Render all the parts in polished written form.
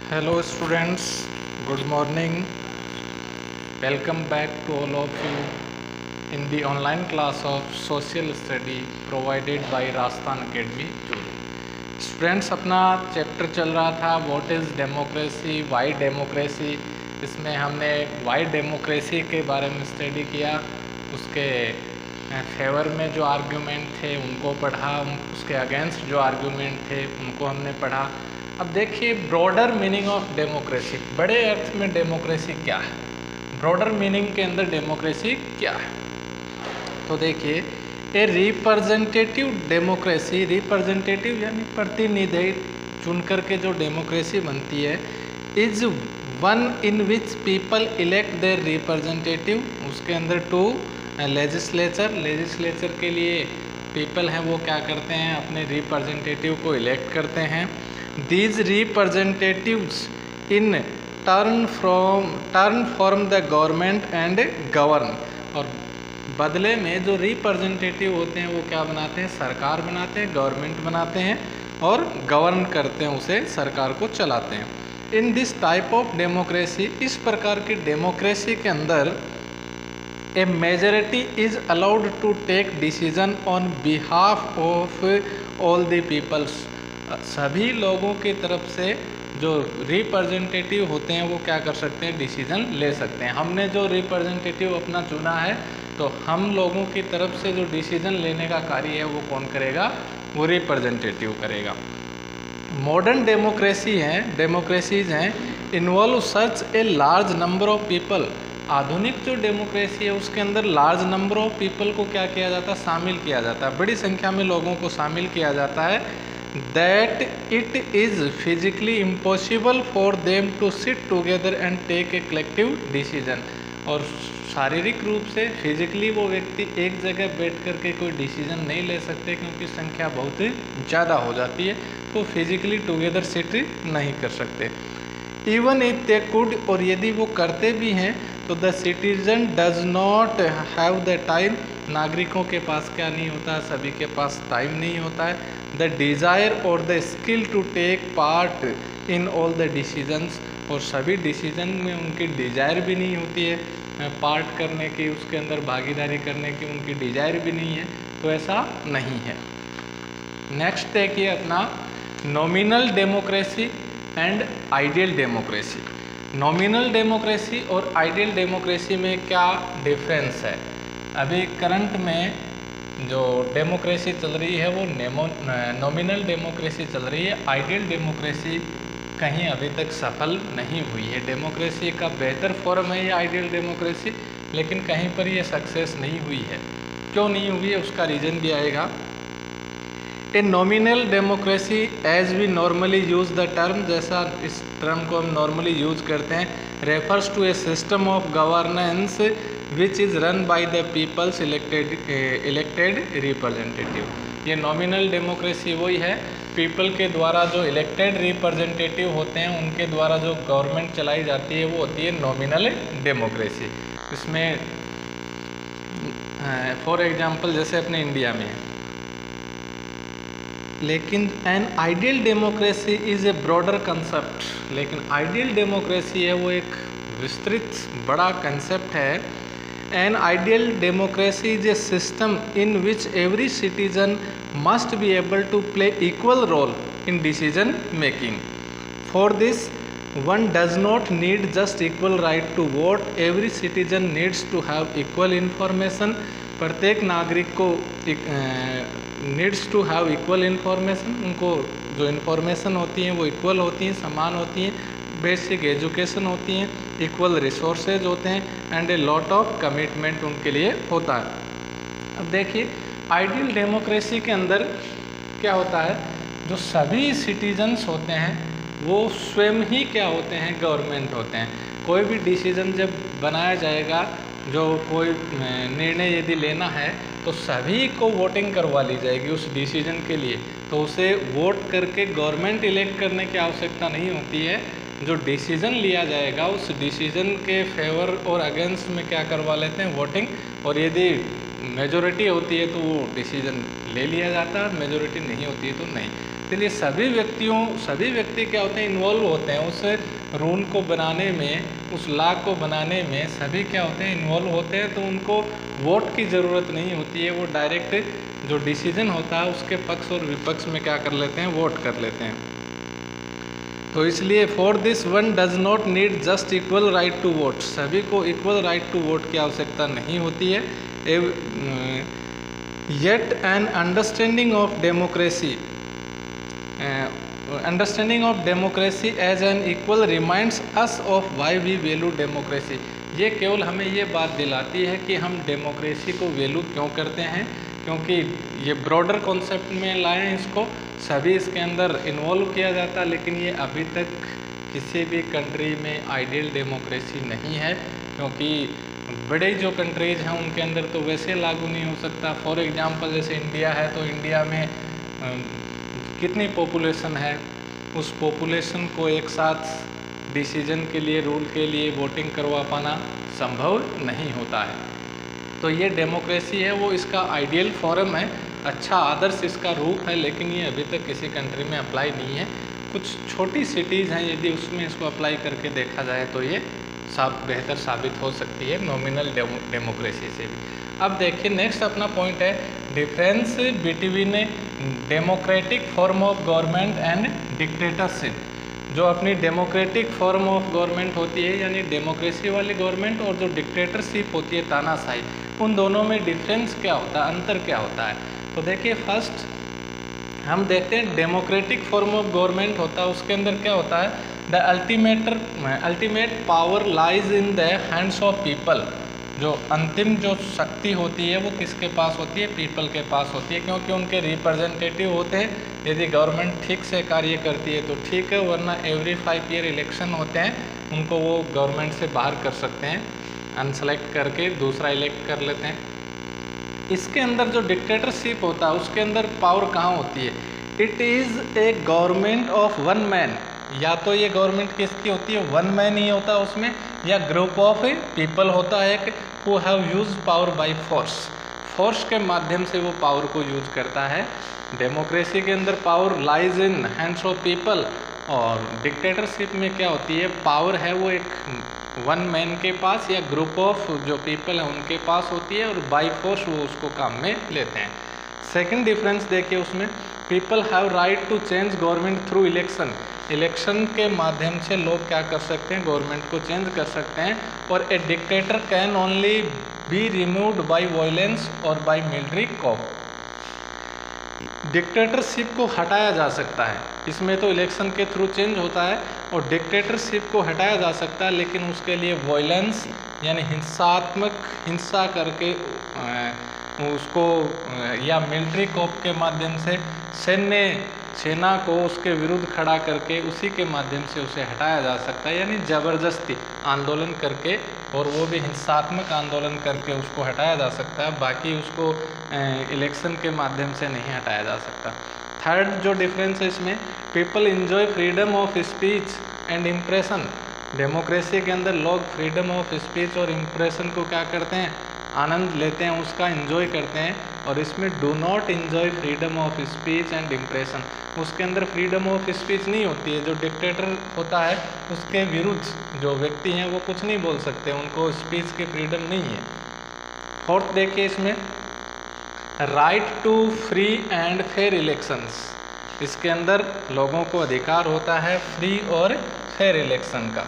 Hello students, good morning. Welcome back to all of you in the online class of social study provided by Rajasthan Academy Juri. Students, अपना chapter चल रहा था what is democracy, Y democracy. इसमें हमने Y democracy के बारे में study किया, उसके फेवर में जो आर्ग्यूमेंट थे उनको पढ़ा, उसके अगेंस्ट जो आर्ग्यूमेंट थे उनको हमने पढ़ा। अब देखिए ब्रॉडर मीनिंग ऑफ डेमोक्रेसी, बड़े अर्थ में डेमोक्रेसी क्या है, ब्रॉडर मीनिंग के अंदर डेमोक्रेसी क्या है। तो देखिए, ए रिप्रेजेंटेटिव डेमोक्रेसी, रिप्रेजेंटेटिव यानी प्रतिनिधि चुन करके जो डेमोक्रेसी बनती है, is one in which people elect their representative. उसके अंदर टू लेजिस्लेचर, लेजिस्लेचर के लिए पीपल हैं वो क्या करते हैं, अपने रिप्रेजेंटेटिव को इलेक्ट करते हैं। These representatives in turn form the government and govern. और बदले में जो रिप्रेजेंटेटिव होते हैं वो क्या बनाते हैं, सरकार बनाते हैं, गवर्नमेंट बनाते हैं और गवर्न करते हैं, उसे सरकार को चलाते हैं। In this type of democracy, इस प्रकार की डेमोक्रेसी के अंदर a majority is allowed to take decision on behalf of all the peoples. सभी लोगों की तरफ से जो रिप्रेजेंटेटिव होते हैं वो क्या कर सकते हैं, डिसीजन ले सकते हैं। हमने जो रिप्रेजेंटेटिव अपना चुना है तो हम लोगों की तरफ से जो डिसीजन लेने का कार्य है वो कौन करेगा, वो रिप्रेजेंटेटिव करेगा। मॉडर्न डेमोक्रेसीज हैं involve such a large number of people. आधुनिक जो डेमोक्रेसी है उसके अंदर लार्ज नंबर ऑफ पीपल को क्या किया जाता है, शामिल किया जाता है, बड़ी संख्या में लोगों को शामिल किया जाता है। That it is physically impossible for them to sit together and take a collective decision. और शारीरिक रूप से फिजिकली वो व्यक्ति एक जगह बैठ कर के कोई डिसीजन नहीं ले सकते क्योंकि संख्या बहुत ज़्यादा हो जाती है, तो फिजिकली टुगेदर सिट नहीं कर सकते। इवन इफ दे कुड, और यदि वो करते भी हैं तो the citizen does not have the time. नागरिकों के पास क्या नहीं होता, सभी के पास टाइम नहीं होता है। द डिज़ायर और the skill to take part in all the decisions, और सभी डिसीजन में उनकी डिज़ायर भी नहीं होती है पार्ट करने की, उसके अंदर भागीदारी करने की उनकी डिज़ायर भी नहीं है, तो ऐसा नहीं है। नेक्स्ट देखिए अपना nominal democracy and ideal democracy. Nominal democracy और आइडियल डेमोक्रेसी में क्या डिफरेंस है। अभी करंट में जो डेमोक्रेसी चल रही है वो नॉमिनल डेमोक्रेसी चल रही है। आइडियल डेमोक्रेसी कहीं अभी तक सफल नहीं हुई है। डेमोक्रेसी का बेहतर फॉर्म है ये आइडियल डेमोक्रेसी, लेकिन कहीं पर ये सक्सेस नहीं हुई है। क्यों नहीं हुई है उसका रीज़न भी आएगा। A nominal democracy as we normally use the term, जैसा इस टर्म को हम नॉर्मली यूज करते हैं, refers to a system of governance which is run by the people's elected representative. ये नॉमिनल डेमोक्रेसी वही है, पीपल के द्वारा जो इलेक्टेड रिप्रेजेंटेटिव होते हैं उनके द्वारा जो गवर्नमेंट चलाई जाती है वो होती है नॉमिनल डेमोक्रेसी। इसमें फॉर एग्जांपल जैसे अपने इंडिया में है। लेकिन an ideal democracy is a broader concept, लेकिन आइडियल डेमोक्रेसी है वो एक विस्तृत बड़ा कंसेप्ट है। An ideal democracy is a system in which every citizen must be able to play equal role in decision making. For this, one does not need just equal right to vote. Every citizen needs to have equal information. प्रत्येक नागरिक को needs to have equal information. उनको जो information होती हैं वो equal होती हैं, समान होती हैं, बेसिक एजुकेशन होती हैं, इक्वल रिसोर्सेज होते हैं and a lot of commitment उनके लिए होता है। अब देखिए आइडियल डेमोक्रेसी के अंदर क्या होता है, जो सभी सिटीजन्स होते हैं वो स्वयं ही क्या होते हैं, गवर्नमेंट होते हैं। कोई भी डिसीजन जब बनाया जाएगा, जो कोई निर्णय यदि लेना है तो सभी को वोटिंग करवा ली जाएगी उस डिसीजन के लिए, तो उसे वोट करके गवर्नमेंट इलेक्ट करने की आवश्यकता नहीं होती है। जो डिसीजन लिया जाएगा उस डिसीजन के फेवर और अगेंस्ट में क्या करवा लेते हैं, वोटिंग, और यदि मेजॉरिटी होती है तो वो डिसीजन ले लिया जाता है, मेजॉरिटी नहीं होती है तो नहीं। इसलिए सभी व्यक्ति क्या होते हैं, इन्वॉल्व होते हैं उस रूल को बनाने में, उस लॉ को बनाने में सभी क्या होते हैं, इन्वॉल्व होते हैं। तो उनको वोट की ज़रूरत नहीं होती है, वो डायरेक्ट जो डिसीजन होता है उसके पक्ष और विपक्ष में क्या कर लेते हैं, वोट कर लेते हैं। तो इसलिए for this one does not need just equal right to vote, सभी को इक्वल राइट टू वोट की आवश्यकता नहीं होती है। Yet an understanding of democracy as an equal reminds us of why we value democracy. ये केवल हमें ये बात दिलाती है कि हम डेमोक्रेसी को वैल्यू क्यों करते हैं, क्योंकि ये ब्रॉडर कॉन्सेप्ट में लाए हैं इसको, सभी इसके अंदर इन्वॉल्व किया जाता है, लेकिन ये अभी तक किसी भी कंट्री में आइडियल डेमोक्रेसी नहीं है, क्योंकि बड़े जो कंट्रीज हैं उनके अंदर तो वैसे लागू नहीं हो सकता। फॉर एग्जांपल जैसे इंडिया है, तो इंडिया में कितनी पॉपुलेशन है, उस पॉपुलेशन को एक साथ डिसीजन के लिए, रूल के लिए वोटिंग करवा पाना संभव नहीं होता है। तो ये डेमोक्रेसी है वो इसका आइडियल फॉर्म है, अच्छा आदर्श इसका रूप है, लेकिन ये अभी तक किसी कंट्री में अप्लाई नहीं है। कुछ छोटी सिटीज़ हैं, यदि उसमें इसको अप्लाई करके देखा जाए तो ये बेहतर साबित हो सकती है नॉमिनल डेमोक्रेसी से भी। अब देखिए नेक्स्ट अपना पॉइंट है difference between democratic form of government and dictatorship. जो अपनी डेमोक्रेटिक फॉर्म ऑफ गवर्नमेंट होती है यानी डेमोक्रेसी वाली गवर्नमेंट, और जो डिक्टेटरशिप होती है तानाशाही, उन दोनों में डिफरेंस क्या होता है, अंतर क्या होता है। तो देखिए फर्स्ट हम देखते हैं डेमोक्रेटिक फॉर्म ऑफ गवर्नमेंट होता है, उसके अंदर क्या होता है, the ultimate power lies in the hands of people. जो अंतिम जो शक्ति होती है वो किसके पास होती है, पीपल के पास होती है, क्योंकि उनके रिप्रेजेंटेटिव होते हैं। यदि गवर्नमेंट ठीक से कार्य करती है तो ठीक है, वरना एवरी 5 ईयर इलेक्शन होते हैं, उनको वो गवर्नमेंट से बाहर कर सकते हैं, अनसेलेक्ट करके दूसरा इलेक्ट कर लेते हैं। इसके अंदर जो डिक्टेटरशिप होता है उसके अंदर पावर कहाँ होती है, it is a government of one man. या तो ये गवर्नमेंट किसकी होती है, वन मैन ही होता है उसमें, या ग्रुप ऑफ पीपल होता है who have use power by force के माध्यम से वो पावर को यूज करता है। डेमोक्रेसी के अंदर power lies in hands of people, और डिक्टेटरशिप में क्या होती है, पावर है वो एक वन मैन के पास या ग्रुप ऑफ जो पीपल है उनके पास होती है, और बाय फोर्स वो उसको काम में लेते हैं। सेकंड डिफरेंस देखिए उसमें, people have right to change government through election. Election के माध्यम से लोग क्या कर सकते हैं, गवर्नमेंट को चेंज कर सकते हैं। और ए dictator can only be removed by violence और बाय मिलिट्री कॉप। डिक्टेटरशिप को हटाया जा सकता है, इसमें तो इलेक्शन के थ्रू चेंज होता है, और डिक्टेटरशिप को हटाया जा सकता है, लेकिन उसके लिए वायलेंस यानी हिंसा करके उसको, या मिलिट्री कॉप के माध्यम से सेना को उसके विरुद्ध खड़ा करके उसी के माध्यम से उसे हटाया जा सकता है, यानी ज़बरदस्ती आंदोलन करके, और वो भी हिंसात्मक आंदोलन करके उसको हटाया जा सकता है, बाकी उसको इलेक्शन के माध्यम से नहीं हटाया जा सकता। थर्ड जो डिफरेंस है इसमें, people enjoy freedom of speech and impression. Democracy के अंदर लोग फ्रीडम ऑफ स्पीच और इम्प्रेशन को क्या करते हैं, आनंद लेते हैं, उसका एंजॉय करते हैं। और इसमें do not enjoy freedom of speech and impression, उसके अंदर फ्रीडम ऑफ स्पीच नहीं होती है। जो डिक्टेटर होता है उसके विरुद्ध जो व्यक्ति हैं वो कुछ नहीं बोल सकते, उनको स्पीच की फ्रीडम नहीं है। फोर्थ देखिए इसमें, right to free and fair elections. इसके अंदर लोगों को अधिकार होता है फ्री और फेयर इलेक्शन का,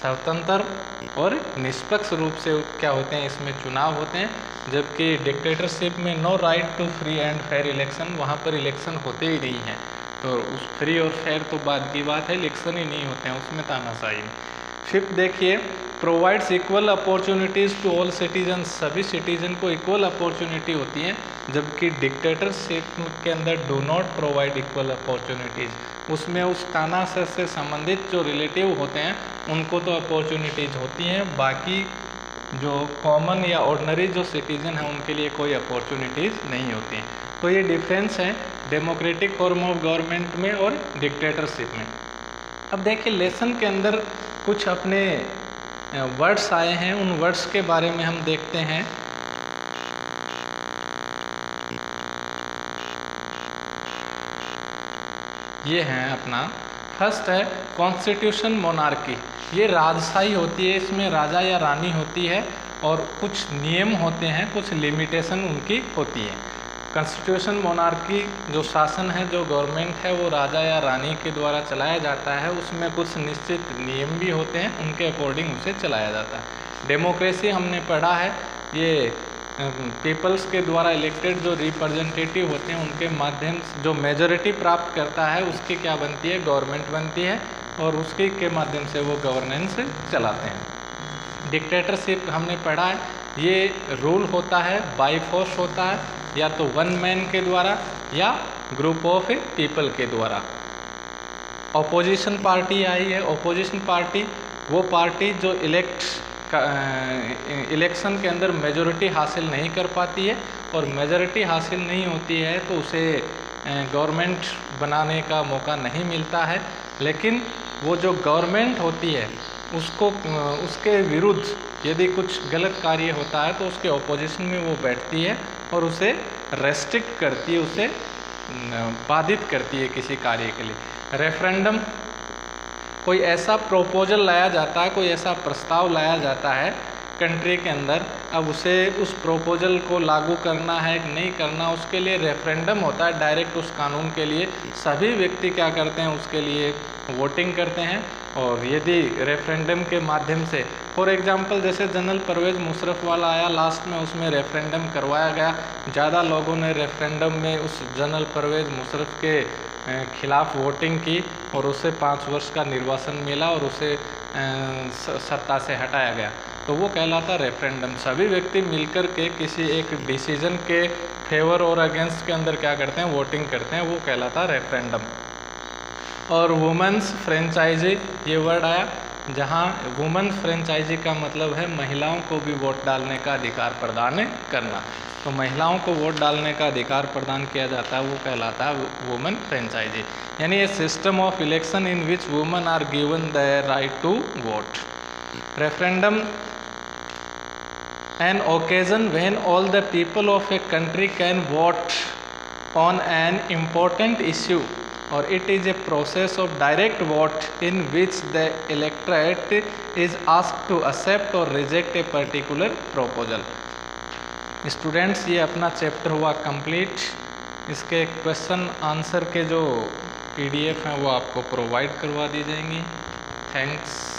स्वतंत्र और निष्पक्ष रूप से क्या होते हैं इसमें चुनाव होते हैं। जबकि डिक्टेटरशिप में no right to free and fair election, वहाँ पर इलेक्शन होते ही नहीं हैं। तो उस फ्री और फेयर तो बाद की बात है, इलेक्शन ही नहीं होते हैं उसमें, तानाशाही। फिफ्थ देखिए, provides equal opportunities to all citizen. सभी सिटीजन को इक्वल अपॉर्चुनिटी होती है, जबकि डिक्टेटरशिप के अंदर do not provide equal opportunities. उसमें उस तानाशाह से संबंधित जो रिलेटिव होते हैं उनको तो अपॉर्चुनिटीज़ होती हैं, बाकी जो कॉमन या ऑर्डिनरी जो सिटीजन है उनके लिए कोई अपॉर्चुनिटीज़ नहीं होती हैं। तो ये डिफरेंस है डेमोक्रेटिक फॉर्म ऑफ गवर्नमेंट में और डिक्टेटरशिप में। अब देखिए लेसन के अंदर कुछ अपने वर्ड्स आए हैं, उन वर्ड्स के बारे में हम देखते हैं। ये हैं अपना। फर्स्ट है कॉन्स्टिट्यूशन मोनार्की, ये राजशाही होती है, इसमें राजा या रानी होती है और कुछ नियम होते हैं, कुछ लिमिटेशन उनकी होती है। कॉन्स्टिट्यूशन मोनार्की जो शासन है, जो गवर्नमेंट है, वो राजा या रानी के द्वारा चलाया जाता है, उसमें कुछ निश्चित नियम भी होते हैं, उनके अकॉर्डिंग उसे चलाया जाता है। डेमोक्रेसी हमने पढ़ा है, ये पीपल्स के द्वारा इलेक्टेड जो रिप्रेजेंटेटिव होते हैं उनके माध्यम से जो मेजॉरिटी प्राप्त करता है उसकी क्या बनती है, गवर्नमेंट बनती है और उसके के माध्यम से वो गवर्नेंस चलाते हैं। डिक्टेटरशिप हमने पढ़ा है, ये रूल होता है बाय फोर्स होता है, या तो वन मैन के द्वारा या ग्रुप ऑफ पीपल के द्वारा। ऑपोजिशन पार्टी आई है, ऑपोजिशन पार्टी वो पार्टी जो इलेक्शन के अंदर मेजॉरिटी हासिल नहीं कर पाती है, और मेजॉरिटी हासिल नहीं होती है तो उसे गवर्नमेंट बनाने का मौका नहीं मिलता है। लेकिन वो जो गवर्नमेंट होती है उसको उसके विरुद्ध यदि कुछ गलत कार्य होता है तो उसके ऑपोजिशन में वो बैठती है और उसे रेस्ट्रिक्ट करती है, उसे बाधित करती है किसी कार्य के लिए। रेफरेंडम, कोई ऐसा प्रोपोजल लाया जाता है, कोई ऐसा प्रस्ताव लाया जाता है कंट्री के अंदर, अब उसे उस प्रोपोजल को लागू करना है कि नहीं करना, उसके लिए रेफरेंडम होता है। डायरेक्ट उस कानून के लिए सभी व्यक्ति क्या करते हैं, उसके लिए वोटिंग करते हैं। और यदि रेफरेंडम के माध्यम से, फॉर एग्जांपल जैसे जनरल परवेज़ मुशर्रफ वाला आया लास्ट में, उसमें रेफरेंडम करवाया गया, ज़्यादा लोगों ने रेफरेंडम में उस जनरल परवेज़ मुशर्रफ के खिलाफ वोटिंग की और उसे 5 वर्ष का निर्वासन मिला और उसे सत्ता से हटाया गया, तो वो कहलाता रेफरेंडम। सभी व्यक्ति मिलकर के किसी एक डिसीजन के फेवर और अगेंस्ट के अंदर क्या करते हैं, वोटिंग करते हैं, वो कहलाता रेफरेंडम। और वुमेन्स फ्रेंचाइजी ये वर्ड आया, जहाँ वुमेन्स फ्रेंचाइजी का मतलब है महिलाओं को भी वोट डालने का अधिकार प्रदान करना। तो महिलाओं को वोट डालने का अधिकार प्रदान किया जाता है, वो कहलाता है वुमेन फ्रेंचाइजी। यानी a system of election in which women are given the right to vote. Referendum an occasion when all the people of a country can vote on an important issue, or it is a process of direct vote in which the electorate is asked to accept or reject a particular proposal। Students, ये अपना chapter हुआ complete. इसके question answer के जो PDF हैं वो आपको provide करवा दी जाएंगी। थैंक्स।